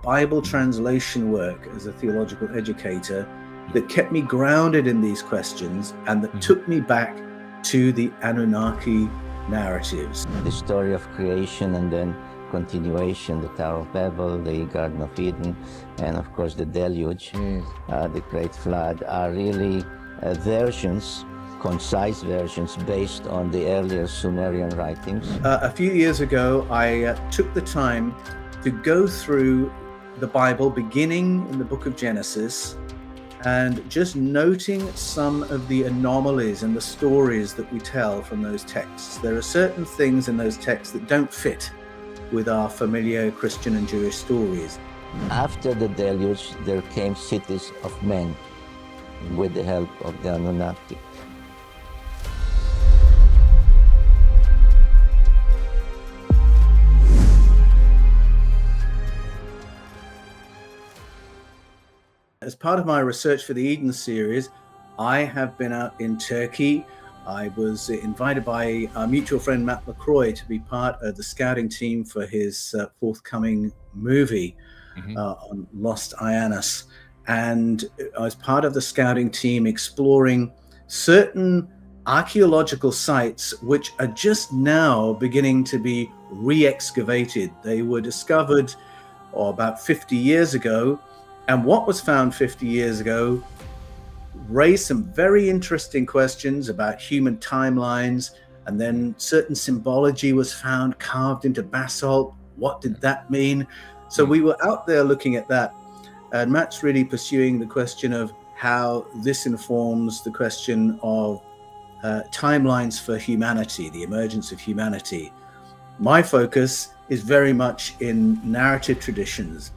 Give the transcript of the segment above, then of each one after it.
Bible translation work as a theological educator that kept me grounded in these questions and that took me back to the Anunnaki narratives. The story of creation and then continuation, the Tower of Babel, the Garden of Eden, and of course the Deluge, the Great Flood, are really versions, concise versions based on the earlier Sumerian writings. A few years ago, I took the time to go through the Bible, beginning in the book of Genesis, and just noting some of the anomalies and the stories that we tell from those texts. There are certain things in those texts that don't fit with our familiar Christian and Jewish stories. After the Deluge, there came cities of men with the help of the Anunnaki. As part of my research for the Eden series, I have been out in Turkey. I was invited by our mutual friend Matt LaCroix to be part of the scouting team for his forthcoming movie on Lost Ionis. And I was part of the scouting team exploring certain archaeological sites which are just now beginning to be re-excavated. They were discovered about 50 years ago. And what was found 50 years ago raised some very interesting questions about human timelines. And then certain symbology was found carved into basalt. What did that mean? So we were out there looking at that. And Matt's really pursuing the question of how this informs the question of timelines for humanity, the emergence of humanity. My focus is very much in narrative traditions.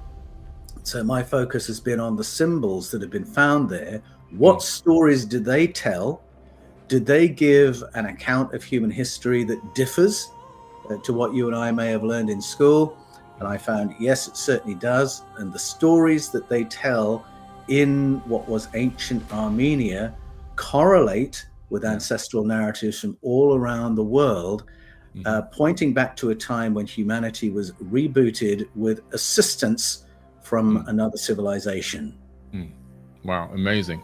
So my focus has been on the symbols that have been found there. What stories did they tell? Did they give an account of human history that differs to what you and I may have learned in school? And I found, yes, it certainly does. And the stories that they tell in what was ancient Armenia correlate with ancestral narratives from all around the world, pointing back to a time when humanity was rebooted with assistance from another civilization. Wow, amazing.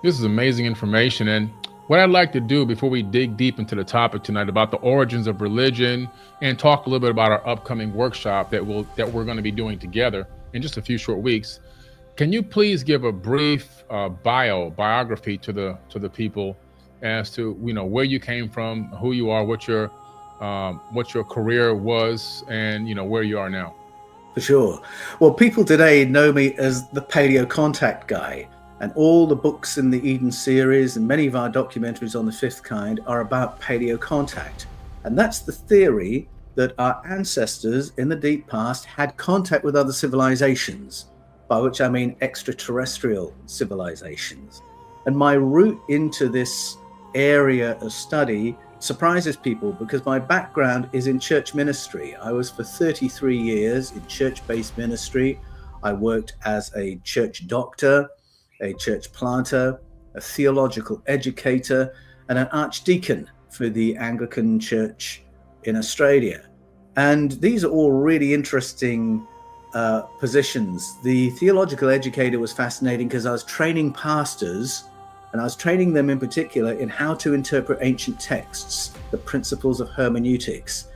This is amazing information. And what I'd like to do before we dig deep into the topic tonight about the origins of religion and talk a little bit about our upcoming workshop that we're going to be doing together in just a few short weeks, can you please give a brief biography to the people as to where you came from, who you are, what your career was, and where you are now? For sure. Well, people today know me as the paleo-contact guy, and all the books in the Eden series and many of our documentaries on the fifth kind are about paleo-contact. And that's the theory that our ancestors in the deep past had contact with other civilizations, by which I mean extraterrestrial civilizations. And my route into this area of study surprises people because my background is in church ministry. I was for 33 years in church-based ministry. I worked as a church doctor, a church planter, a theological educator, and an archdeacon for the Anglican Church in Australia. And these are all really interesting positions. The theological educator was fascinating because I was training pastors, and I was training them in particular in how to interpret ancient texts, the principles of hermeneutics.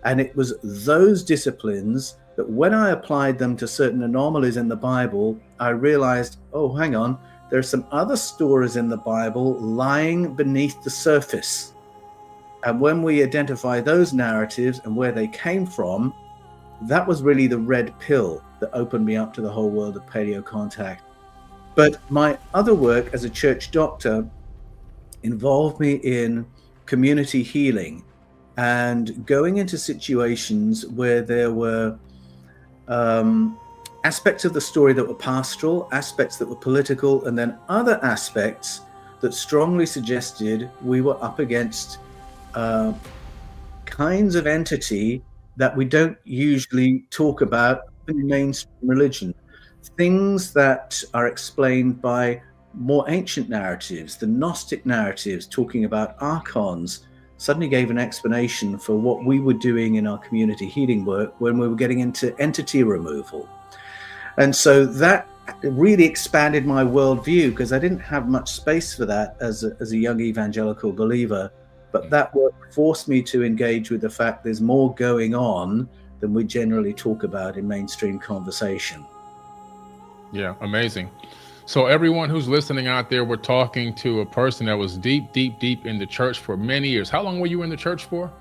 And it was those disciplines that when I applied them to certain anomalies in the Bible, I realized, oh, hang on, there are some other stories in the Bible lying beneath the surface. And when we identify those narratives and where they came from, that was really the red pill that opened me up to the whole world of paleo-contact. But my other work as a church doctor involved me in community healing and going into situations where there were aspects of the story that were pastoral, aspects that were political, and then other aspects that strongly suggested we were up against kinds of entity that we don't usually talk about in mainstream religion. Things that are explained by more ancient narratives, the Gnostic narratives talking about archons, suddenly gave an explanation for what we were doing in our community healing work when we were getting into entity removal. And so that really expanded my worldview, because I didn't have much space for that as a young evangelical believer. But that work forced me to engage with the fact there's more going on than we generally talk about in mainstream conversation. Yeah, amazing. So everyone who's listening out there, we're talking to a person that was deep in the church for many years. How long were you in the church for?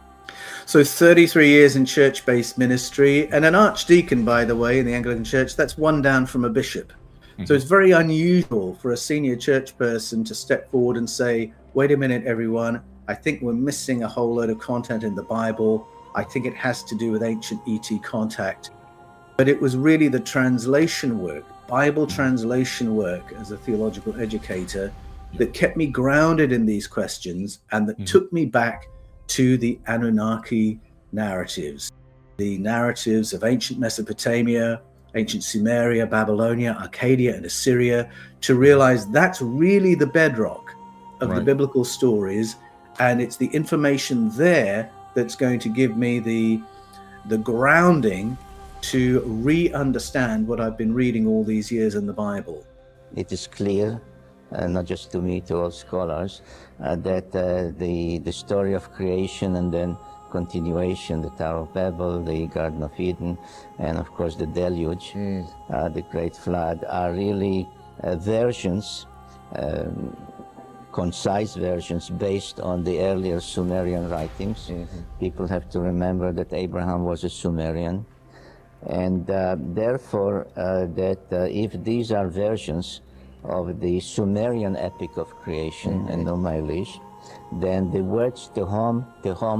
So 33 years in church-based ministry, and an archdeacon, by the way, in the Anglican Church. That's one down from a bishop. So it's very unusual for a senior church person to step forward and say, wait a minute, everyone, I think we're missing a whole load of content in the Bible. I think it has to do with ancient ET contact. But it was really the translation work, Bible translation work as a theological educator, that kept me grounded in these questions, and that took me back to the Anunnaki narratives, the narratives of ancient Mesopotamia, ancient Sumeria, Babylonia, Arcadia, and Assyria, to realize that's really the bedrock of the biblical stories. And it's the information there that's going to give me the grounding to re-understand what I've been reading all these years in the Bible. It is clear, not just to me, to all scholars, that the story of creation and then continuation, the Tower of Babel, the Garden of Eden, and of course the deluge, the Great Flood, are really versions, concise versions based on the earlier Sumerian writings. People have to remember that Abraham was a Sumerian, and therefore if these are versions of the Sumerian epic of creation and Nomalish, then the words Tehom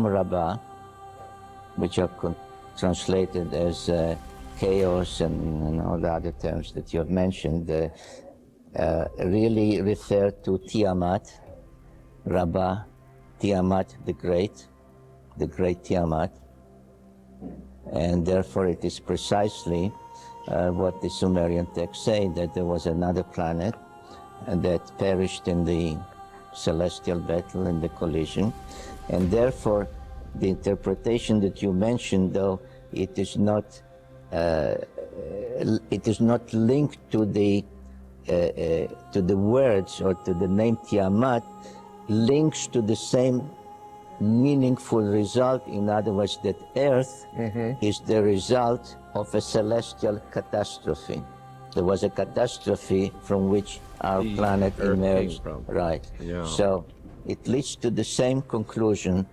Rabbah, which are translated as chaos and all the other terms that you have mentioned, really refer to Tiamat, Rabbah, Tiamat the great Tiamat, and therefore it is precisely what the Sumerian texts say, that there was another planet that perished in the celestial battle, in the collision, and therefore the interpretation that you mentioned, though it is not linked to the words or to the name Tiamat, links to the same meaningful result. In other words, that Earth is the result of a celestial catastrophe. There was a catastrophe from which our planet emerged. Right. Yeah. So it leads to the same conclusion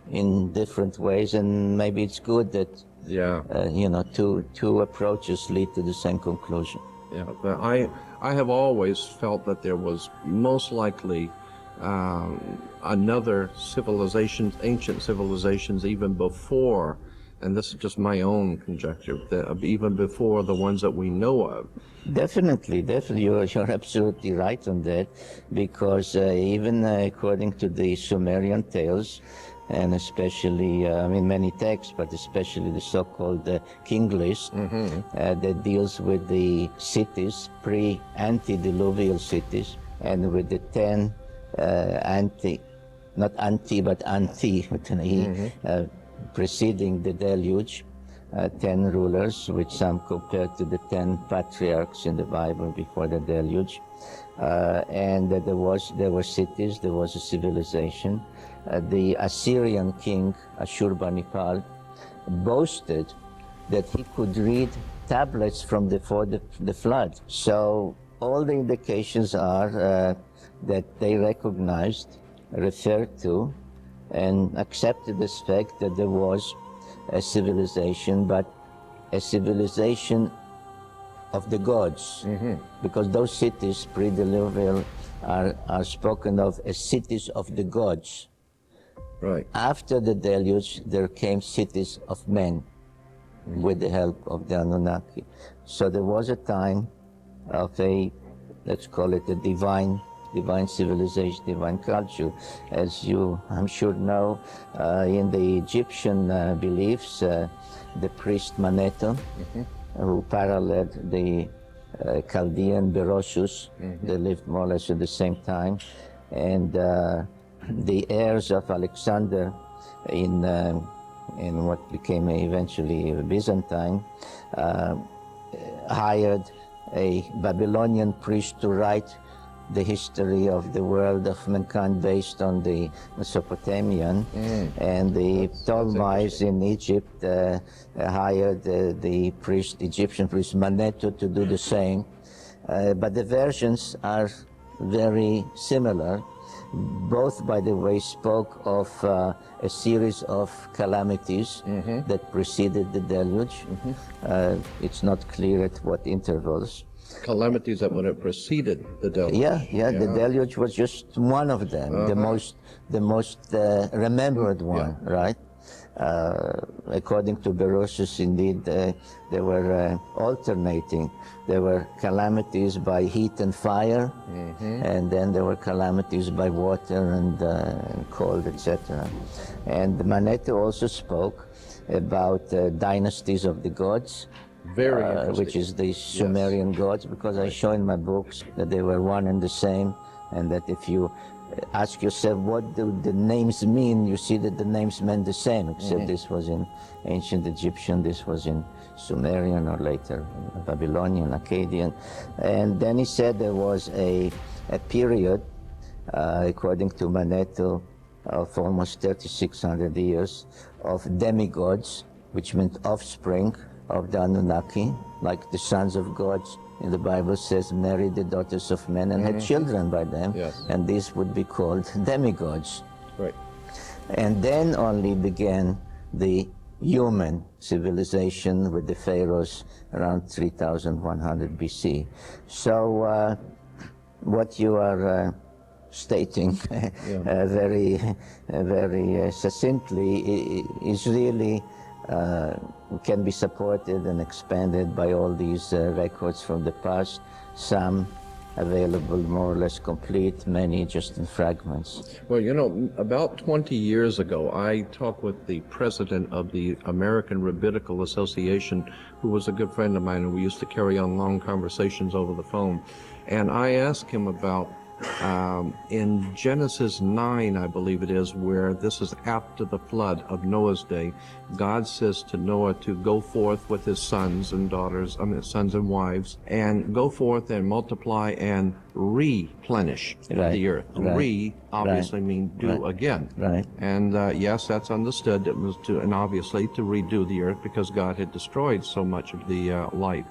in different ways, and maybe it's good that two approaches lead to the same conclusion. Yeah, but I have always felt that there was most likely another civilization, ancient civilizations, even before, and this is just my own conjecture, even before the ones that we know of. Definitely, you're absolutely right on that, because even according to the Sumerian tales, and especially, many texts, but especially the so-called King List, that deals with the cities, pre-antediluvial cities, and with the 10 preceding the deluge, 10 rulers, which some compare to the 10 patriarchs in the Bible before the deluge. And there were cities, there was a civilization. The Assyrian king, Ashurbanipal, boasted that he could read tablets from before the flood. So all the indications are that they recognized, referred to, and accepted this fact that there was a civilization, but a civilization of the gods, because those cities, pre-diluvial, are spoken of as cities of the gods. Right. After the deluge, there came cities of men with the help of the Anunnaki. So there was a time of let's call it a divine civilization, divine culture. As you, I'm sure, know, in the Egyptian beliefs, the priest Manetho, who paralleled the Chaldean Berosus, they lived more or less at the same time, and the heirs of Alexander in what became eventually Byzantine hired a Babylonian priest to write the history of the world of mankind based on the Mesopotamian, and the Ptolemies in Egypt hired the Egyptian priest Manetho to do the same. But the versions are very similar. Both, by the way, spoke of a series of calamities that preceded the deluge. It's not clear at what intervals. Calamities that would have preceded the deluge. Yeah, the deluge was just one of them, the most remembered one, right? According to Berosus, indeed, they were alternating. There were calamities by heat and fire, and then there were calamities by water and cold, etc. And Manetho also spoke about dynasties of the gods, Very interesting. which is the Sumerian gods, because I show in my books that they were one and the same, and that if you ask yourself what do the names mean, you see that the names meant the same, except this was in ancient Egyptian, this was in Sumerian, or later Babylonian, Akkadian. And then he said there was a period, according to Manetho, of almost 3,600 years of demigods, which meant offspring of the Anunnaki, like the sons of gods in the Bible says married the daughters of men and had children by them, and these would be called demigods. Right. And then only began the human civilization with the pharaohs around 3,100 BC. So what you are stating very succinctly is really can be supported and expanded by all these records from the past, some available more or less complete, many just in fragments. Well, you know, about 20 years ago, I talked with the president of the American Rabbinical Association, who was a good friend of mine, and we used to carry on long conversations over the phone. And I asked him about in Genesis 9, I believe it is, where this is after the flood of Noah's day, God says to Noah to go forth with his sons and daughters, sons and wives, and go forth and multiply and replenish the earth. Re obviously mean do again. Right. And yes, that's understood. It was to, and obviously to redo the earth because God had destroyed so much of the life.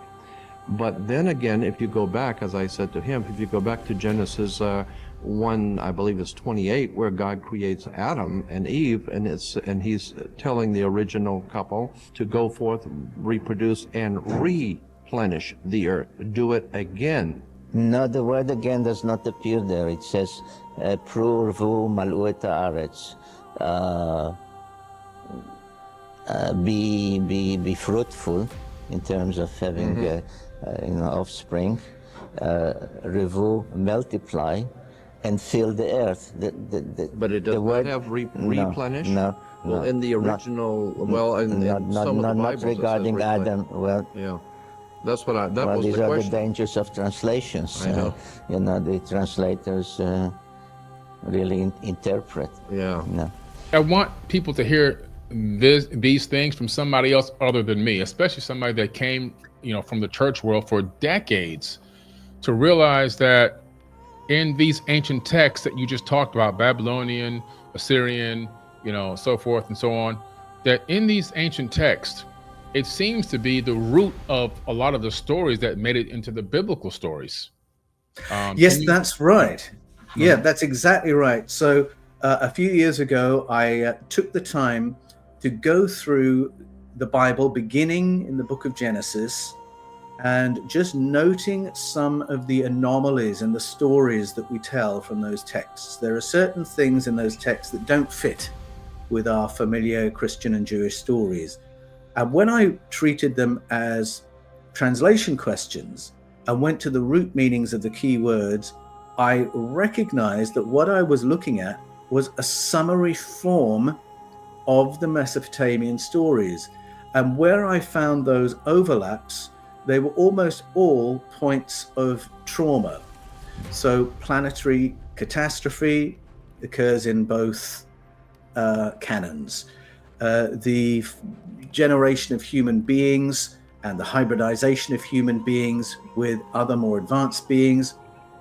But then again, if you go back, as I said to him, if you go back to Genesis 1, I believe it's 28, where God creates Adam and Eve, and he's telling the original couple to go forth, reproduce, and replenish the earth. Do it again. No, the word again does not appear there. It says, Pru Rvu Mal'u et haaretz. Be fruitful in terms of having offspring, revu, multiply, and fill the earth. But it does not have replenish? No. Well, in the original, in some of the Bibles, not regarding Adam. Well, yeah, that's what that was these the are question. the dangers of translations. I know. The translators really interpret. Yeah. No. I want people to hear these things from somebody else other than me, especially somebody that came, from the church world for decades, to realize that in these ancient texts that you just talked about, Babylonian, Assyrian, so forth and so on, that in these ancient texts, it seems to be the root of a lot of the stories that made it into the biblical stories. Yes, that's right. Yeah, that's exactly right. So a few years ago, I took the time to go through the Bible, beginning in the book of Genesis, and just noting some of the anomalies and the stories that we tell from those texts. There are certain things in those texts that don't fit with our familiar Christian and Jewish stories. And when I treated them as translation questions and went to the root meanings of the key words, I recognized that what I was looking at was a summary form of the Mesopotamian stories. And where I found those overlaps, they were almost all points of trauma. So planetary catastrophe occurs in both canons. The generation of human beings and the hybridization of human beings with other more advanced beings,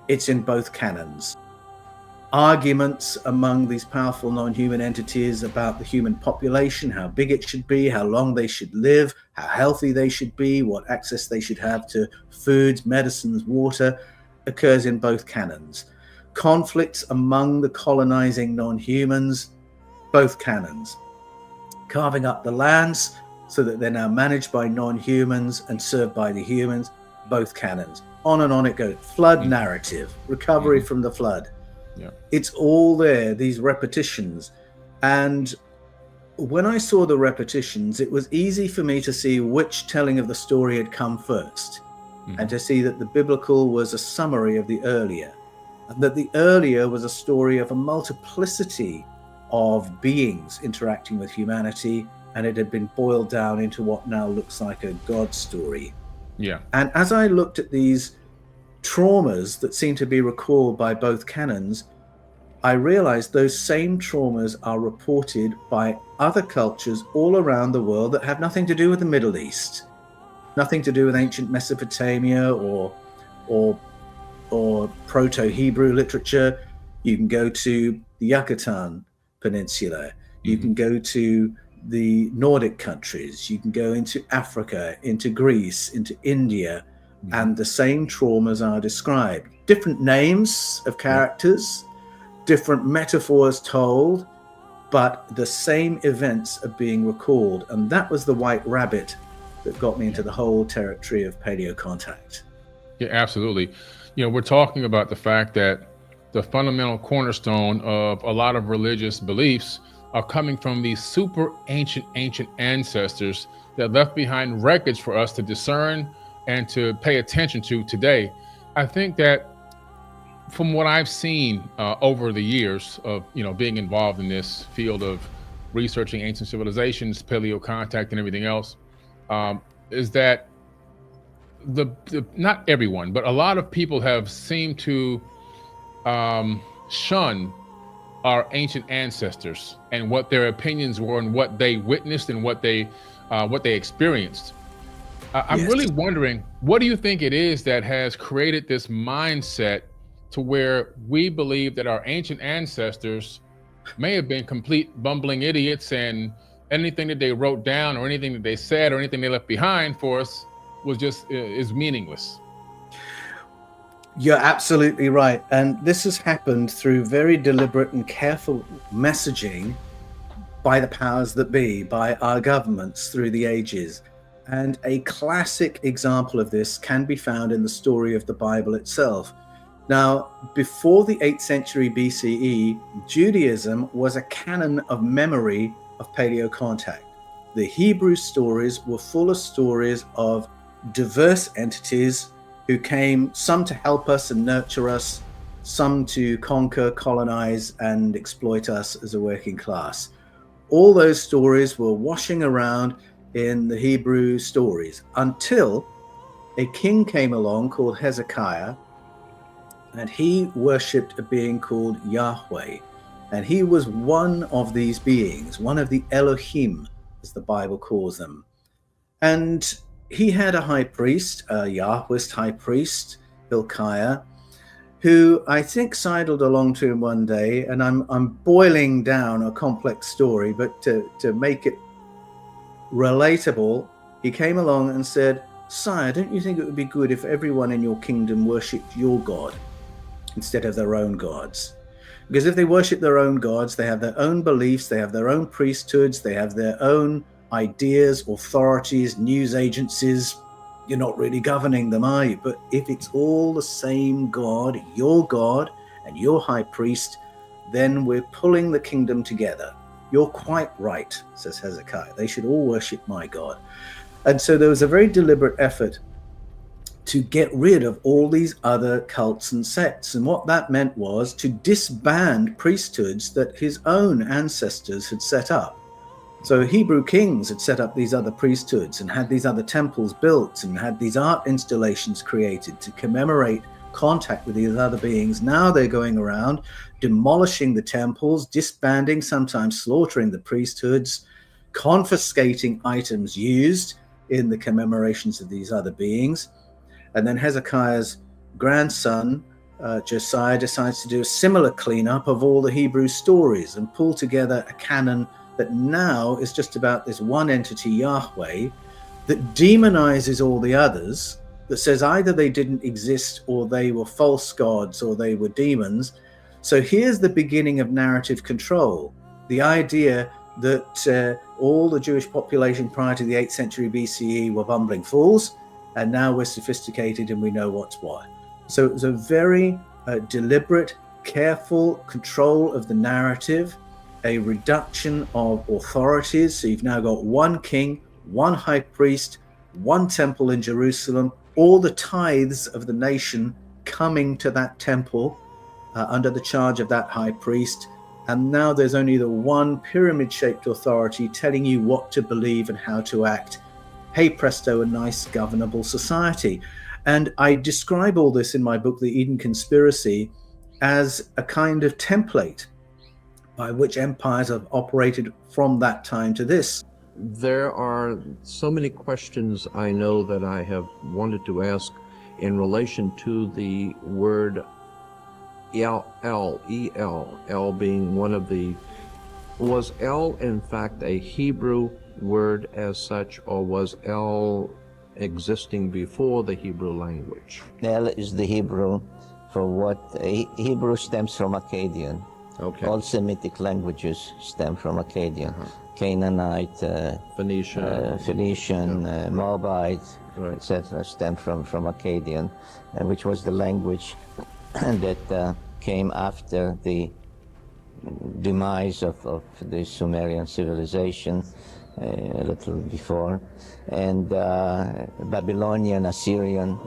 it's in both canons. Arguments among these powerful non-human entities about the human population, how big it should be, how long they should live, how healthy they should be, what access they should have to foods, medicines, water, occurs in both canons. Conflicts among the colonizing non-humans, both canons. Carving up the lands so that they're now managed by non-humans and served by the humans, both canons. On and on it goes. Flood narrative, recovery from the flood. Yeah. It's all there, these repetitions. And when I saw the repetitions, it was easy for me to see which telling of the story had come first, and to see that the biblical was a summary of the earlier, and that the earlier was a story of a multiplicity of beings interacting with humanity, and it had been boiled down into what now looks like a God story. Yeah. And as I looked at these traumas that seem to be recalled by both canons, I realized those same traumas are reported by other cultures all around the world that have nothing to do with the Middle East, nothing to do with ancient Mesopotamia or Proto-Hebrew literature. You can go to the Yucatan Peninsula, you can go to the Nordic countries, you can go into Africa, into Greece, into India, and the same traumas are described. Different names of characters, different metaphors told, but the same events are being recalled. And that was the white rabbit that got me into the whole territory of paleo-contact. Yeah, absolutely. You know, we're talking about the fact that the fundamental cornerstone of a lot of religious beliefs are coming from these super ancient ancestors that left behind records for us to discern and to pay attention to today. I think that from what I've seen over the years of, you know, being involved in this field of researching ancient civilizations, paleo-contact and everything else, is that the not everyone, but a lot of people have seemed to shun our ancient ancestors and what their opinions were and what they witnessed and what they experienced. I'm really wondering, what do you think it is that has created this mindset to where we believe that our ancient ancestors may have been complete bumbling idiots, and anything that they wrote down or anything that they said or anything they left behind for us was just is meaningless? You're absolutely right. And this has happened through very deliberate and careful messaging by the powers that be, by our governments through the ages. And a classic example of this can be found in the story of the Bible itself. Now, before the 8th century BCE, Judaism was a canon of memory of paleo-contact. The Hebrew stories were full of stories of diverse entities who came, some to help us and nurture us, some to conquer, colonize, and exploit us as a working class. All those stories were washing around in the Hebrew stories until a king came along called Hezekiah, and he worshipped a being called Yahweh. And he was one of these beings, one of the Elohim, as the Bible calls them. And he had a high priest, a Yahwist high priest, Hilkiah, who I think sidled along to him one day, and I'm boiling down a complex story, but to make it relatable, he came along and said, "Sire, don't you think it would be good if everyone in your kingdom worshipped your God instead of their own gods? Because if they worship their own gods, they have their own beliefs, they have their own priesthoods, they have their own ideas, authorities, news agencies. You're not really governing them, are you? But if it's all the same God and your high priest, then we're pulling the kingdom together. You're quite right," says Hezekiah. "They should all worship my God." And so there was a very deliberate effort to get rid of all these other cults and sects. And what that meant was to disband priesthoods that his own ancestors had set up. So Hebrew kings had set up these other priesthoods and had these other temples built and had these art installations created to commemorate contact with these other beings. Now they're going around demolishing the temples, disbanding, sometimes slaughtering the priesthoods, confiscating items used in the commemorations of these other beings. And then Hezekiah's grandson, Josiah, decides to do a similar cleanup of all the Hebrew stories and pull together a canon that now is just about this one entity, Yahweh, that demonizes all the others, that says either they didn't exist or they were false gods or they were demons. So here's the beginning of narrative control. The idea that all the Jewish population prior to the 8th century BCE were bumbling fools, and now we're sophisticated and we know what's what. So it was a very deliberate, careful control of the narrative, a reduction of authorities. So you've now got one king, one high priest, one temple in Jerusalem, all the tithes of the nation coming to that temple under the charge of that high priest. And now there's only the one pyramid-shaped authority telling you what to believe and how to act. Hey presto, a nice governable society. And I describe all this in my book, The Eden Conspiracy, as a kind of template by which empires have operated from that time to this. There are so many questions I know that I have wanted to ask in relation to the word El being one of the... Was El in fact a Hebrew word as such, or was El existing before the Hebrew language? El is the Hebrew for what... Hebrew stems from Akkadian. Okay. All Semitic languages stem from Akkadian. Canaanite, Phoenician, Moabite, Right. etc. stem from Akkadian, which was the language that came after the demise of the Sumerian civilization, a little before, and Babylonian, Assyrian.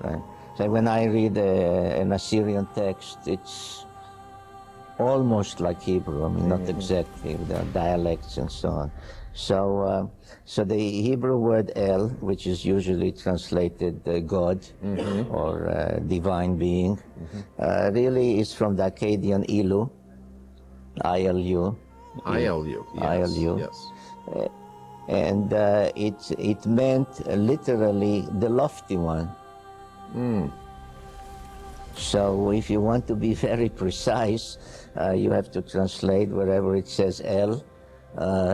Right? So when I read an Assyrian text, it's almost like Hebrew. I mean, not exactly. There are dialects and so on. So, so the Hebrew word El, which is usually translated God or divine being, really is from the Akkadian Ilu, ILU. ILU, yes. ILU. Yes. And it meant literally the lofty one. So if you want to be very precise, you have to translate wherever it says El,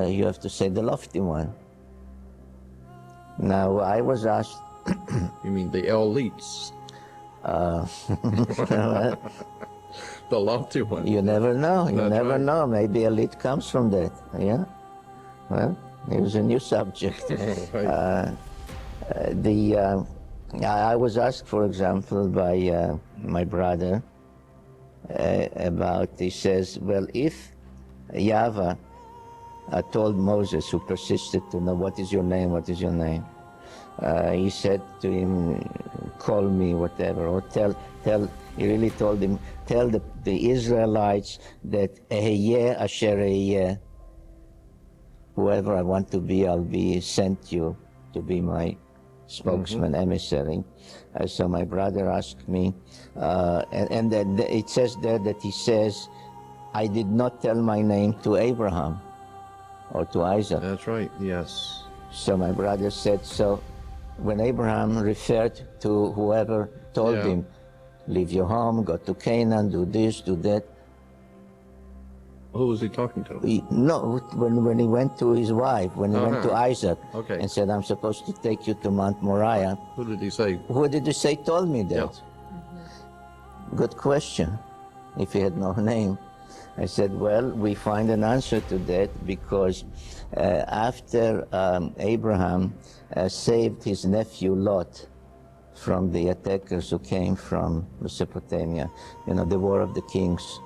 you have to say the lofty one. Now, I was asked... You mean the elites? The lofty one. You never know. You That's never right. know. Maybe elite comes from that. Yeah. Well, here's a new subject. Right. I was asked, for example, by my brother about. He says, well, if Yahweh told Moses, who persisted to know what is your name, what is your name, he said to him, call me whatever, or tell. He really told him, tell the Israelites that Ehyeh asher ehyeh, whoever I want to be, I'll be sent you to be my spokesman, emissary. So my brother asked me, and then it says there that he says, I did not tell my name to Abraham or to Isaac. That's right, yes. So my brother said, so when Abraham referred to whoever told him, leave your home, go to Canaan, do this, do that. Who was he talking to? No, when he went to his wife, when he went to Isaac, Okay. and said, I'm supposed to take you to Mount Moriah. Who did he say? Who did he say told me that? Yes. Good question. If he had no name. I said, well, we find an answer to that because after Abraham saved his nephew Lot from the attackers who came from Mesopotamia, you know, the war of the kings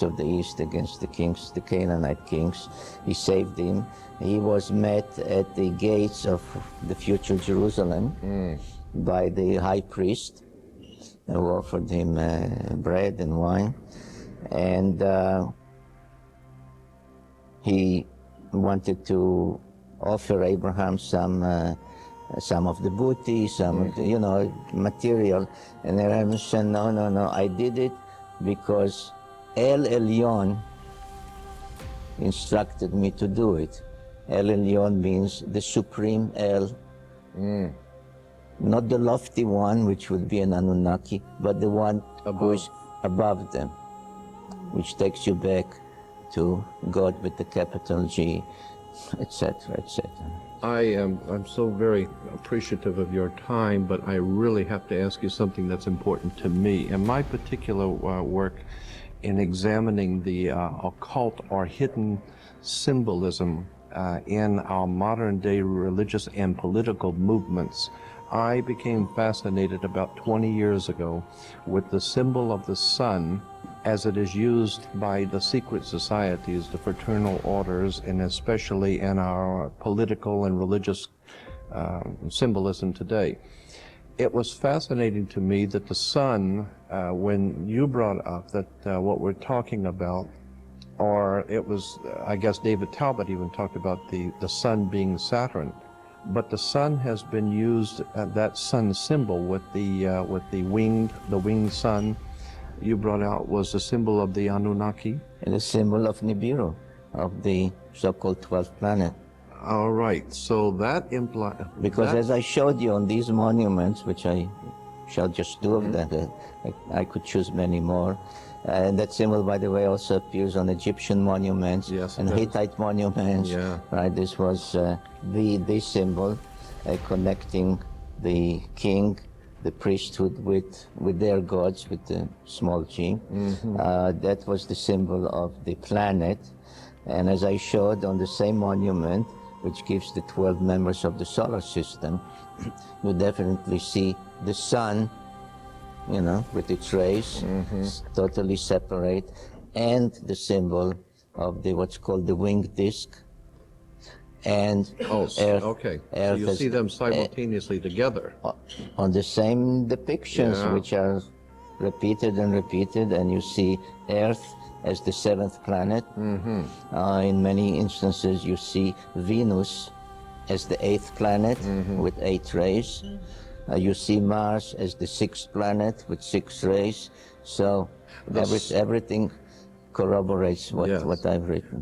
of the east against the Canaanite kings. He saved him. He was met at the gates of the future Jerusalem by the high priest, who offered him bread and wine. And he wanted to offer Abraham some of the booty, some of the, you know, material. And Abraham said, no, I did it because El Elyon instructed me to do it. El Elyon means the supreme El. Not the lofty one, which would be an Anunnaki, but the one who is above them, which takes you back to God with the capital G, etc., etc. I'm so very appreciative of your time, but I really have to ask you something that's important to me. In my particular work in examining the occult or hidden symbolism in our modern day religious and political movements, I became fascinated about 20 years ago with the symbol of the sun as it is used by the secret societies, the fraternal orders, and especially in our political and religious symbolism today. It was fascinating to me that the sun, when you brought up that what we're talking about, or it was, I guess David Talbot even talked about the sun being Saturn, but the sun has been used, that sun symbol with the winged sun, you brought out, was the symbol of the Anunnaki? And the symbol of Nibiru, of the so-called 12th planet. All right, so that implies... Because as I showed you on these monuments, which I showed just two of them, I could choose many more. And that symbol, by the way, also appears on Egyptian monuments and Hittite monuments. Yeah. Right, this was the symbol connecting the king, the priesthood with their gods, with the small g. That was the symbol of the planet. And as I showed on the same monument, which gives the 12 members of the solar system, you definitely see the sun, you know, with its rays, totally separate, and the symbol of the what's called the winged disc. And Earth, so you see them simultaneously together. On the same depictions, which are repeated and repeated, and you see Earth as the 7th planet. In many instances, you see Venus as the 8th planet with 8 rays. You see Mars as the 6th planet with 6 rays. So everything corroborates what I've written.